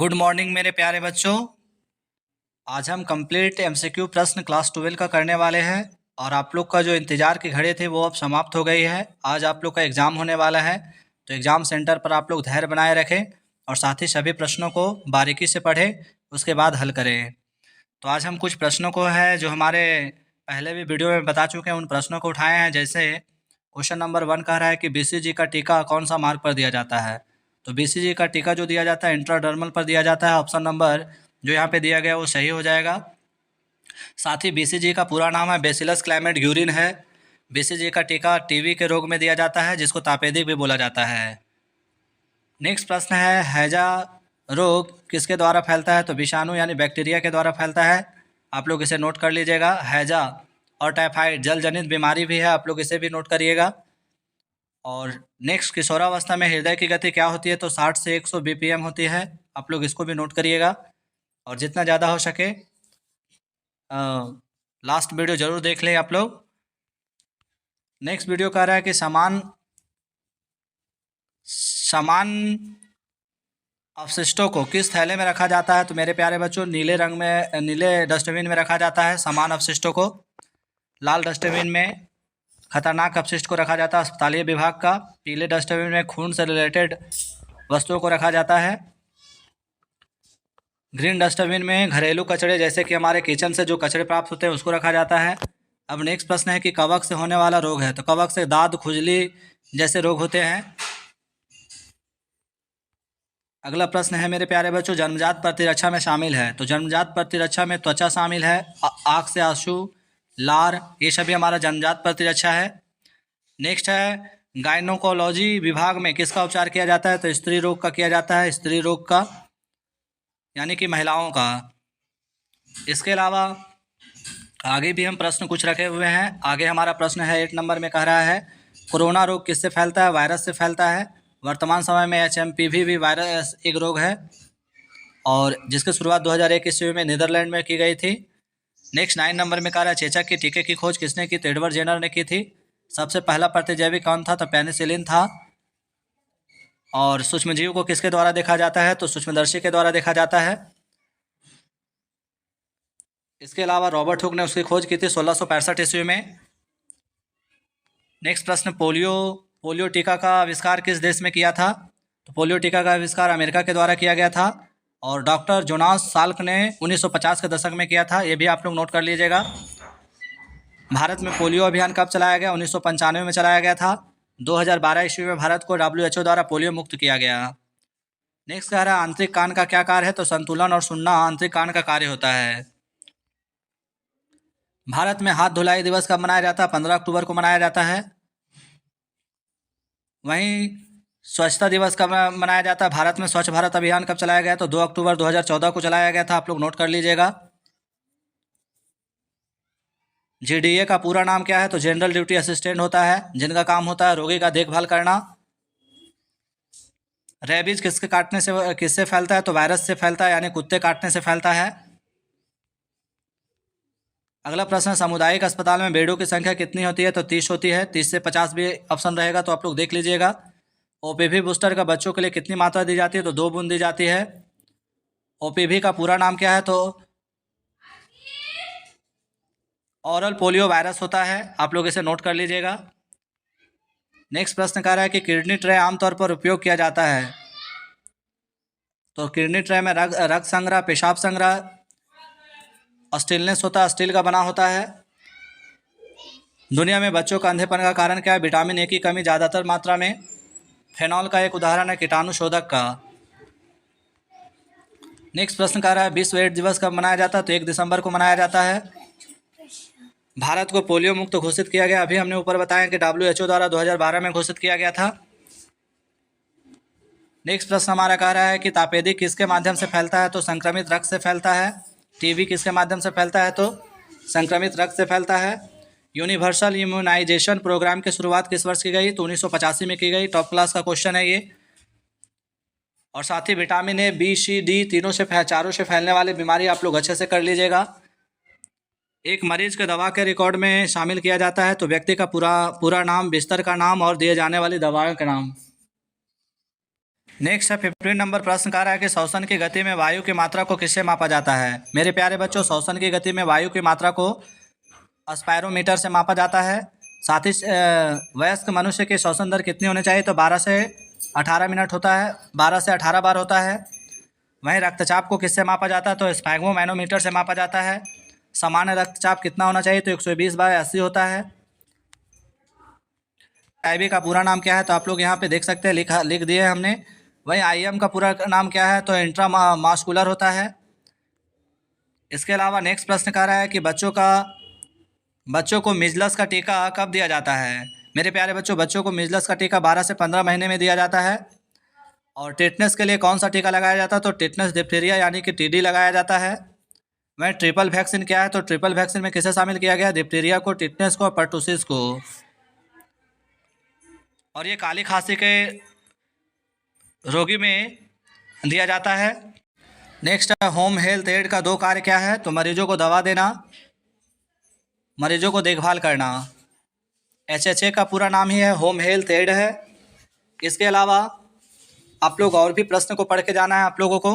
Good morning मेरे प्यारे बच्चों। आज हम कंप्लीट एमसीक्यू प्रश्न क्लास 12 का करने वाले हैं और आप लोग का जो इंतज़ार की घड़ी थी वो अब समाप्त हो गई है। आज आप लोग का एग्ज़ाम होने वाला है, तो एग्ज़ाम सेंटर पर आप लोग धैर्य बनाए रखें और साथ ही सभी प्रश्नों को बारीकी से पढ़ें, उसके बाद हल करें। तो आज हम कुछ प्रश्नों को है जो हमारे पहले भी वीडियो में बता चुके हैं, उन प्रश्नों को उठाए हैं। जैसे क्वेश्चन नंबर 1 कह रहा है कि बीसीजी का टीका कौन सा मार्ग पर दिया जाता है। तो बीसीजी का टीका जो दिया जाता है इंट्राडर्मल पर दिया जाता है। ऑप्शन नंबर जो यहाँ पे दिया गया वो सही हो जाएगा। साथ ही बीसीजी का पूरा नाम है बेसिलस क्लाइमेट ग्यूरिन है। बीसीजी का टीका टीबी के रोग में दिया जाता है, जिसको तापेदिक भी बोला जाता है। नेक्स्ट प्रश्न है, हैजा रोग किसके द्वारा फैलता है। तो विषाणु यानी बैक्टीरिया के द्वारा फैलता है। आप लोग इसे नोट कर लीजिएगा। हैजा और टाइफाइड जल जनित बीमारी भी है, आप लोग इसे भी नोट करिएगा। और नेक्स्ट, किशोरावस्था में हृदय की गति क्या होती है। तो 60 से 100 बीपीएम होती है, आप लोग इसको भी नोट करिएगा। और जितना ज़्यादा हो सके लास्ट वीडियो ज़रूर देख लें आप लोग। नेक्स्ट वीडियो कह रहा है कि समान अपशिष्टों को किस थैले में रखा जाता है। तो मेरे प्यारे बच्चों, नीले डस्टबिन में रखा जाता है समान अपशिष्टों को। लाल डस्टबिन में खतरनाक अपशिष्ट को रखा जाता है अस्पतालीय विभाग का। पीले डस्टबिन में खून से रिलेटेड वस्तुओं को रखा जाता है। ग्रीन डस्टबिन में घरेलू कचरे जैसे कि हमारे किचन से जो कचरे प्राप्त होते हैं उसको रखा जाता है। अब नेक्स्ट प्रश्न है कि कवक से होने वाला रोग है। तो कवक से दाद, खुजली जैसे रोग होते हैं। अगला प्रश्न है मेरे प्यारे बच्चों, जन्मजात प्रतिरक्षा में शामिल है। तो जन्मजात प्रतिरक्षा में त्वचा शामिल है, आँख से आंसू, लार, ये सभी हमारा जन्मजात प्रतिरक्षा है। नेक्स्ट है, गायनोकोलॉजी विभाग में किसका उपचार किया जाता है। तो स्त्री रोग का किया जाता है, स्त्री रोग का यानी कि महिलाओं का। इसके अलावा आगे भी हम प्रश्न कुछ रखे हुए हैं। आगे हमारा प्रश्न है 8 नंबर में कह रहा है, कोरोना रोग किससे फैलता है। वायरस से फैलता है। वर्तमान समय में HMPV भी वायरस एक रोग है और जिसकी शुरुआत 2001 ईस्वी में नीदरलैंड में की गई थी। नेक्स्ट 9 नंबर में कह रहा है, चेचक के टीके की खोज किसने की। तो एडवर्ड जेनर ने की थी। सबसे पहला प्रतिजैविक कौन था। तो पेनिसिलिन था। और सूक्ष्मजीव को किसके द्वारा देखा जाता है। तो सूक्ष्मदर्शी के द्वारा देखा जाता है। इसके अलावा रॉबर्ट हुक ने उसकी खोज की थी 1665 ईस्वी में। नेक्स्ट प्रश्न, पोलियो टीका का आविष्कार किस देश में किया था। तो पोलियो टीका का आविष्कार अमेरिका के द्वारा किया गया था और डॉक्टर जोनास साल्क ने 1950 के दशक में किया था। ये भी आप लोग नोट कर लीजिएगा। भारत में पोलियो अभियान कब चलाया गया। 1995 में चलाया गया था। 2012 ईस्वी में भारत को WHO द्वारा पोलियो मुक्त किया गया। नेक्स्ट कह रहा है, आंतरिक कान का क्या कार्य है। तो संतुलन और सुनना आंतरिक कान का कार्य होता है। भारत में हाथ धुलाई दिवस कब मनाया जाता है। 15 अक्टूबर को मनाया जाता है। वहीं स्वच्छता दिवस कब मनाया जाता है। भारत में स्वच्छ भारत अभियान कब चलाया गया। तो 2 अक्टूबर 2014 को चलाया गया था, आप लोग नोट कर लीजिएगा। GDA का पूरा नाम क्या है। तो जनरल ड्यूटी असिस्टेंट होता है, जिनका काम होता है रोगी का देखभाल करना। रेबीज किससे फैलता है। तो वायरस से फैलता है, यानी कुत्ते काटने से फैलता है। अगला प्रश्न, सामुदायिक अस्पताल में बेडों की संख्या कितनी होती है। तो 30 होती है। 30 से 50 भी ऑप्शन रहेगा, तो आप लोग देख लीजिएगा। OPV बूस्टर का बच्चों के लिए कितनी मात्रा दी जाती है। तो 2 बूंद दी जाती है। OPV का पूरा नाम क्या है। तो ऑरल पोलियो वायरस होता है, आप लोग इसे नोट कर लीजिएगा। नेक्स्ट प्रश्न कह रहा है कि किडनी ट्रे आमतौर पर उपयोग किया जाता है। तो किडनी ट्रे में रक्त संग्रह, पेशाब संग्रह, स्टीलनेस होता है, स्टील का बना होता है। दुनिया में बच्चों का अंधेपन का कारण क्या है। विटामिन A की कमी ज़्यादातर मात्रा में। फेनॉल का एक उदाहरण है कीटाणु शोधक का। नेक्स्ट प्रश्न कह रहा है, विश्व एड्स दिवस कब मनाया जाता है। तो 1 दिसंबर को मनाया जाता है। भारत को पोलियो मुक्त घोषित किया गया, अभी हमने ऊपर बताया कि WHO द्वारा 2012 में घोषित किया गया था। नेक्स्ट प्रश्न हमारा कह रहा है कि तापेदिक किसके माध्यम से फैलता है। तो संक्रमित रक्त से फैलता है। TB किसके माध्यम से फैलता है। तो संक्रमित रक्त से फैलता है। यूनिवर्सल इम्यूनाइजेशन प्रोग्राम की शुरुआत किस वर्ष की गई। तो 1985 में की गई। टॉप क्लास का क्वेश्चन है ये। और साथ ही vitamin A, B, C, D चारों से फैलने वाली बीमारी आप लोग अच्छे से कर लीजिएगा। एक मरीज के दवा के रिकॉर्ड में शामिल किया जाता है। तो व्यक्ति का पूरा नाम, बिस्तर का नाम और दिए जाने वाली दवाओं के नाम। नेक्स्ट है 15 नंबर प्रश्न कह रहा है कि श्वसन की गति में वायु की मात्रा को किससे मापा जाता है। मेरे प्यारे बच्चों, श्वसन की गति में वायु की मात्रा को स्पायरोमीटर से मापा जाता है। साथ ही वयस्क मनुष्य की श्वसन दर कितनी होनी चाहिए, तो 12 से 18 मिनट होता है, 12 से 18 बार होता है। वहीं रक्तचाप को किससे मापा जाता है, तो स्फैग्मोमैनोमीटर से मापा जाता है। सामान्य रक्तचाप कितना होना चाहिए, तो 120/80 होता है। आईवी का पूरा नाम क्या है, तो आप लोग यहाँ पे देख सकते हैं, लिख दिए हमने। वहीं आईएम का पूरा नाम क्या है, तो इंट्रा मास्कुलर होता है। इसके अलावा नेक्स्ट प्रश्न कह रहा है कि बच्चों को मिजलस का टीका कब दिया जाता है। मेरे प्यारे बच्चों, बच्चों को मिजलस का टीका 12 से 15 महीने में दिया जाता है। और टेटनस के लिए कौन सा टीका लगाया जाता है, तो टेटनस डिप्थीरिया यानी कि टीडी लगाया जाता है। वहीं ट्रिपल वैक्सीन क्या है, तो ट्रिपल वैक्सीन में किसे शामिल किया गया, डिप्थीरिया को, टिटनेस को और पर्टुसिस को। और ये काली खांसी के रोगी में दिया जाता है। नेक्स्ट है होम हेल्थ एड का 2 कार्य क्या है, तो मरीजों को दवा देना, मरीजों को देखभाल करना। HHA का पूरा नाम ही है होम हेल्थ एड है। इसके अलावा आप लोग और भी प्रश्न को पढ़ के जाना है आप लोगों को।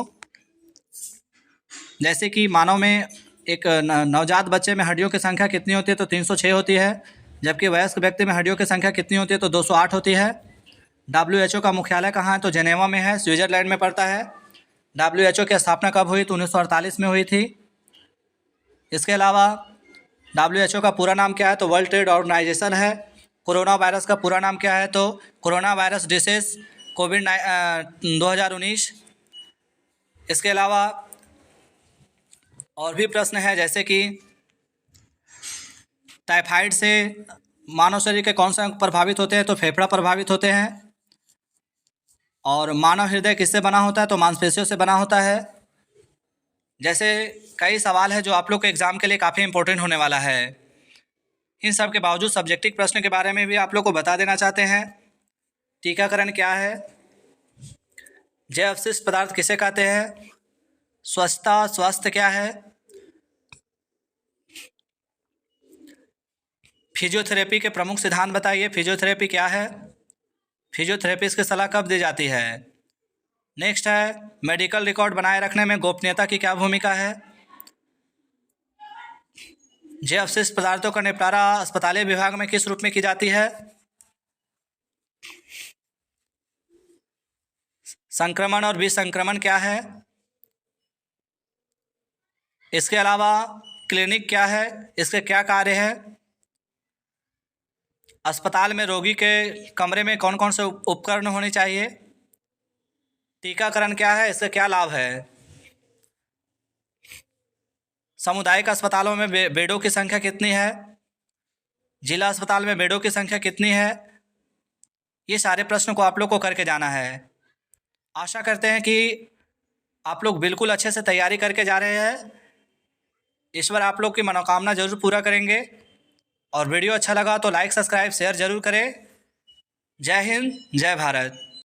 जैसे कि मानव में एक नवजात बच्चे में हड्डियों की संख्या कितनी होती है, तो 306 होती है। जबकि वयस्क व्यक्ति में हड्डियों की संख्या कितनी होती है, तो 208 होती है। WHO का मुख्यालय कहाँ है, तो जेनेवा में है, स्विट्जरलैंड में पड़ता है। WHO की स्थापना कब हुई, तो 1948 में हुई थी। इसके अलावा WHO का पूरा नाम क्या है, तो वर्ल्ड ट्रेड ऑर्गेनाइजेशन है। कोरोना वायरस का पूरा नाम क्या है, तो कोरोना वायरस डिसीज कोविड 2019। इसके अलावा और भी प्रश्न है, जैसे कि टाइफाइड से मानव शरीर के कौन से अंग प्रभावित होते हैं, तो फेफड़ा प्रभावित होते हैं। और मानव हृदय किससे बना होता है, तो मांसपेशियों से बना होता है। जैसे कई सवाल है जो आप लोग के एग्ज़ाम के लिए काफ़ी इंपॉर्टेंट होने वाला है। इन सब के बावजूद सब्जेक्टिव प्रश्न के बारे में भी आप लोग को बता देना चाहते हैं। टीकाकरण क्या है, जैव अवशिष्ट पदार्थ किसे कहते हैं, स्वच्छता स्वास्थ्य क्या है, फिजियोथेरेपी के प्रमुख सिद्धांत बताइए, फिजियोथेरेपी क्या है, फिजियोथेरेपिस्ट की सलाह कब दी जाती है। नेक्स्ट है मेडिकल रिकॉर्ड बनाए रखने में गोपनीयता की क्या भूमिका है। जैव अवशिष्ट पदार्थों का निपटारा अस्पतालीय विभाग में किस रूप में की जाती है। संक्रमण और विसंक्रमण क्या है। इसके अलावा क्लिनिक क्या है, इसके क्या कार्य है। अस्पताल में रोगी के कमरे में कौन कौन से उपकरण होने चाहिए। टीकाकरण क्या है, इससे क्या लाभ है। सामुदायिक अस्पतालों में बेडों की संख्या कितनी है, जिला अस्पताल में बेडों की संख्या कितनी है। ये सारे प्रश्न को आप लोग को करके जाना है। आशा करते हैं कि आप लोग बिल्कुल अच्छे से तैयारी करके जा रहे हैं। ईश्वर आप लोग की मनोकामना जरूर पूरा करेंगे। और वीडियो अच्छा लगा तो लाइक सब्सक्राइब शेयर जरूर करें। जय हिंद, जय भारत।